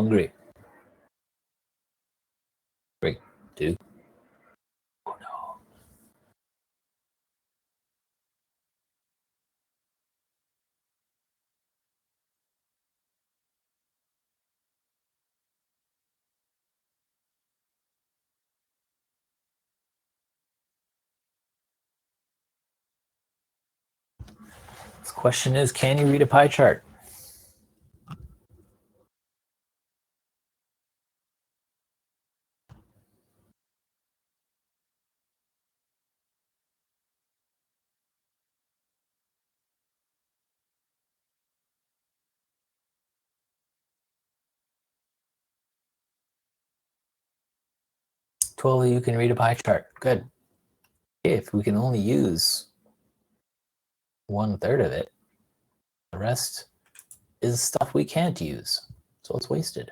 hungry. 3, 2. Oh no. This question is, can you read a pie chart? Of you can read a pie chart. Good. If we can only use 1/3 of it, the rest is stuff we can't use, so it's wasted.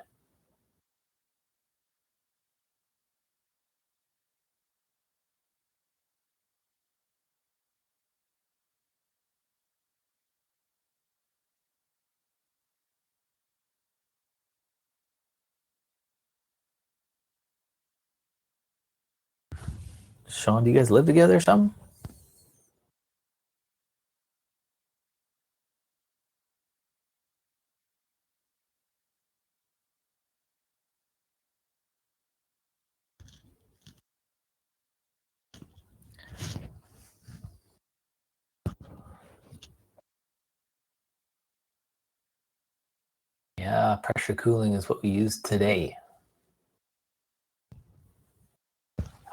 Sean, do you guys live together or something? Yeah, pressure cooling is what we use today.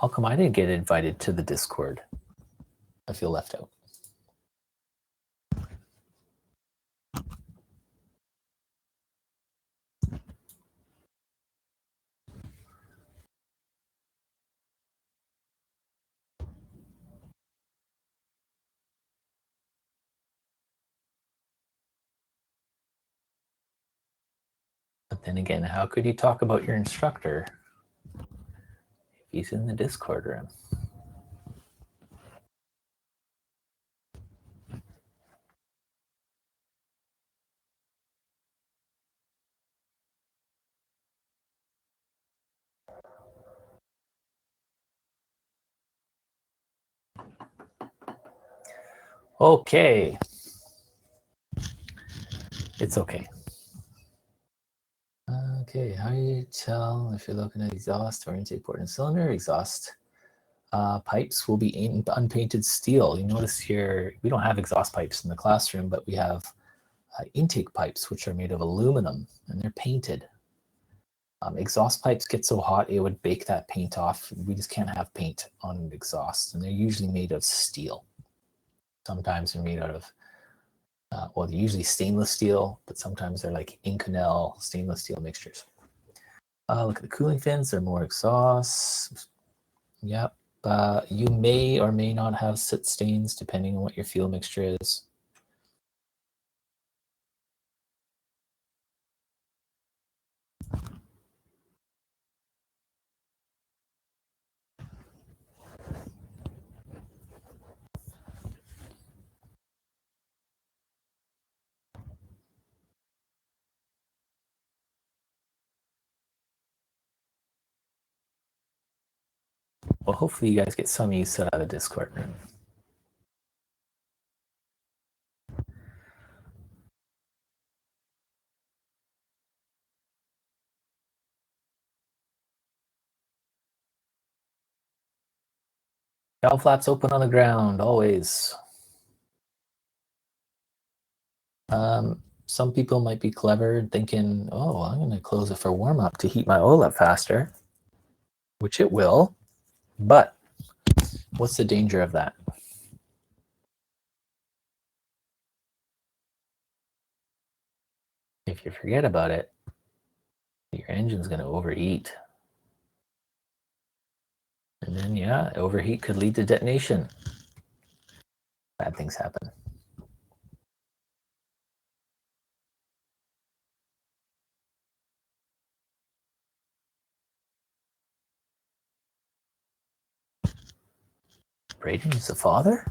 How come I didn't get invited to the Discord? I feel left out. But then again, how could you talk about your instructor if he's in the Discord room? Okay. It's okay. Okay, how do you tell if you're looking at exhaust or intake port and cylinder? Exhaust pipes will be unpainted steel. You notice here, we don't have exhaust pipes in the classroom, but we have intake pipes, which are made of aluminum, and they're painted. Exhaust pipes get so hot, it would bake that paint off. We just can't have paint on an exhaust, and they're usually made of steel. Sometimes they're made out of well, they're usually stainless steel, but sometimes they're like Inconel stainless steel mixtures. Look at the cooling fins, they're more exhaust. Yep. You may or may not have soot stains depending on what your fuel mixture is. Well, hopefully you guys get some use out of the Discord room. Valve flaps open on the ground, always. Some people might be clever thinking, oh, I'm going to close it for warm up to heat my oil up faster, which it will. But what's the danger of that? If you forget about it, your engine's going to overheat. And then, yeah, overheat could lead to detonation. Bad things happen. Braden is the father?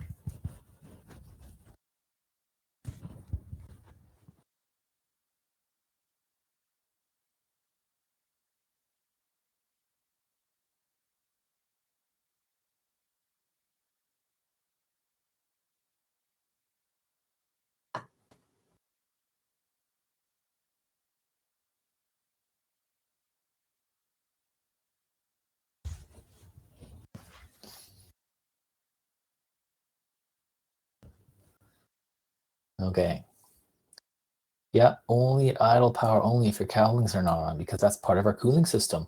Okay. Yeah, only idle power only if your cowlings are not on, because that's part of our cooling system.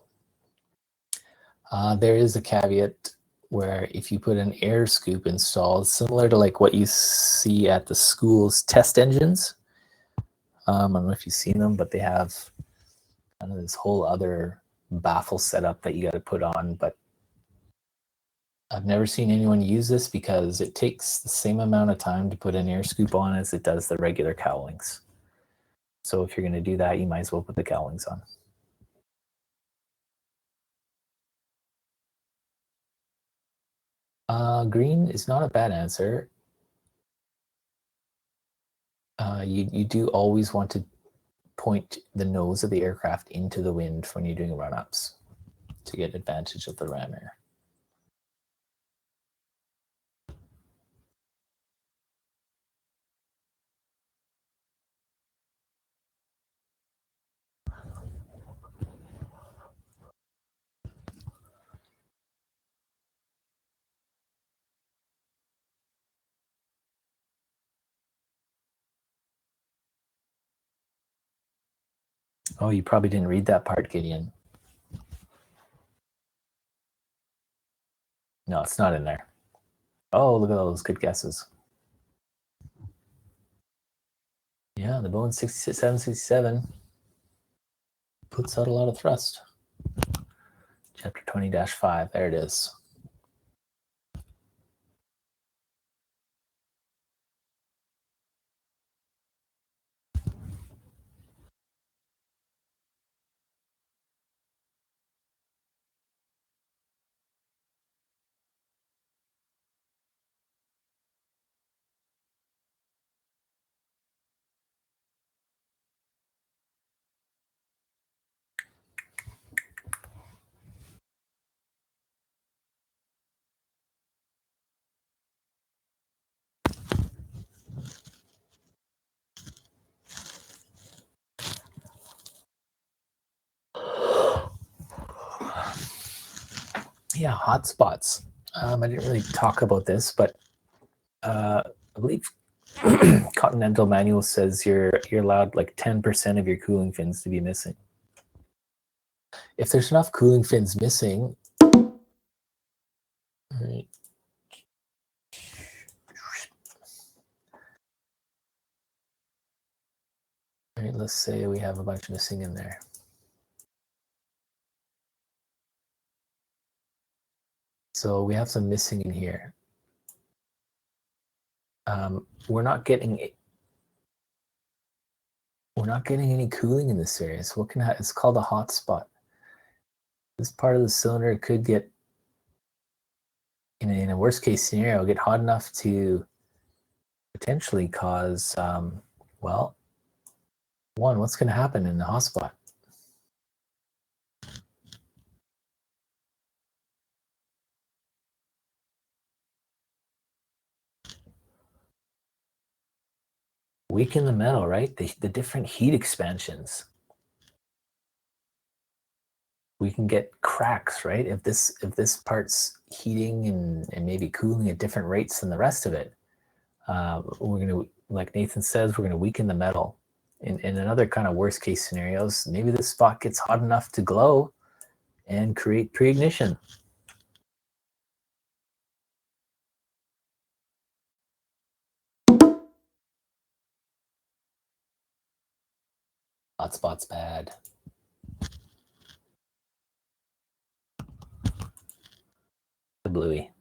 There is a caveat where if you put an air scoop installed, similar to like what you see at the school's test engines. I don't know if you've seen them, but they have kind of this whole other baffle setup that you got to put on. But I've never seen anyone use this because it takes the same amount of time to put an air scoop on as it does the regular cowlings. So if you're going to do that, you might as well put the cowlings on. Green is not a bad answer. You do always want to point the nose of the aircraft into the wind when you're doing run-ups to get advantage of the ram air. Oh, you probably didn't read that part, Gideon. No, it's not in there. Oh, look at those good guesses. Yeah, the Boeing 767 puts out a lot of thrust. Chapter 20-5, there it is. Yeah, hotspots. I didn't really talk about this, but I believe Continental Manual says you're allowed like 10% of your cooling fins to be missing. If there's enough cooling fins missing, right, let's say we have a bunch missing in there. So we have some missing in here. We're not getting any cooling in this area. So what can it's called a hot spot. This part of the cylinder could get, in a worst case scenario, get hot enough to potentially cause, well, one, what's going to happen in the hot spot? Weaken the metal, right? The different heat expansions. We can get cracks, right? If this part's heating and maybe cooling at different rates than the rest of it, we're going to, like Nathan says, we're going to weaken the metal. In another kind of worst case scenarios, maybe this spot gets hot enough to glow and create pre-ignition. Hotspot's bad. The bluey.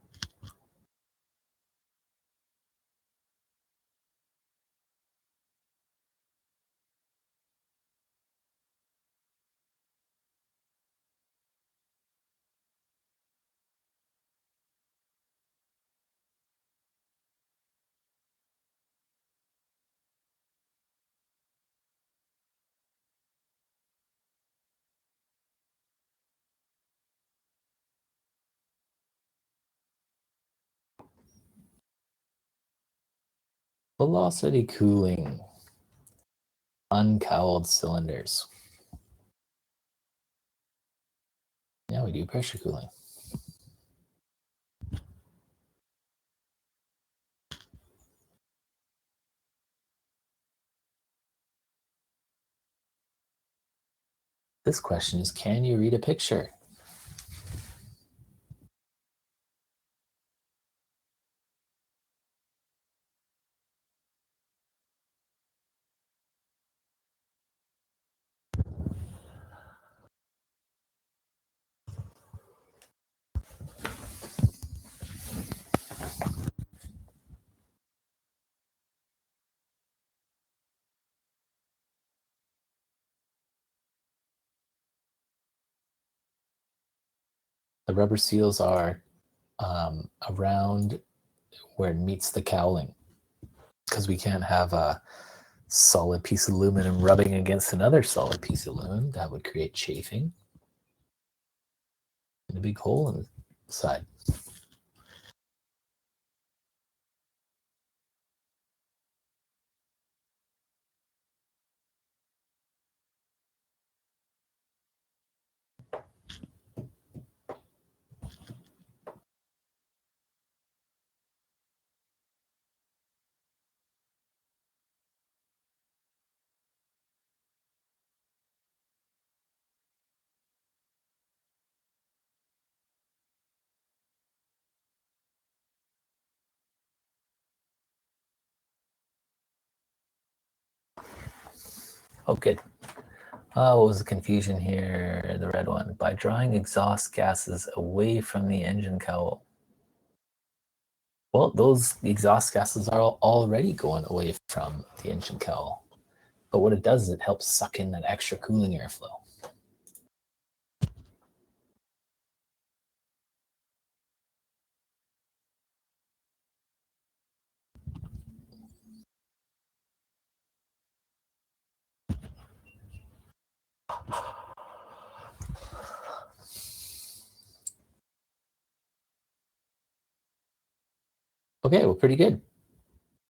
Velocity cooling. Uncowled cylinders. Yeah, we do pressure cooling. This question is, can you read a picture? The rubber seals are around where it meets the cowling, because we can't have a solid piece of aluminum rubbing against another solid piece of aluminum. That would create chafing and a big hole in the side. Oh, good. What was the confusion here? The red one. By drawing exhaust gases away from the engine cowl. Well, those exhaust gases are already going away from the engine cowl. But what it does is it helps suck in that extra cooling airflow. Okay, well, pretty good.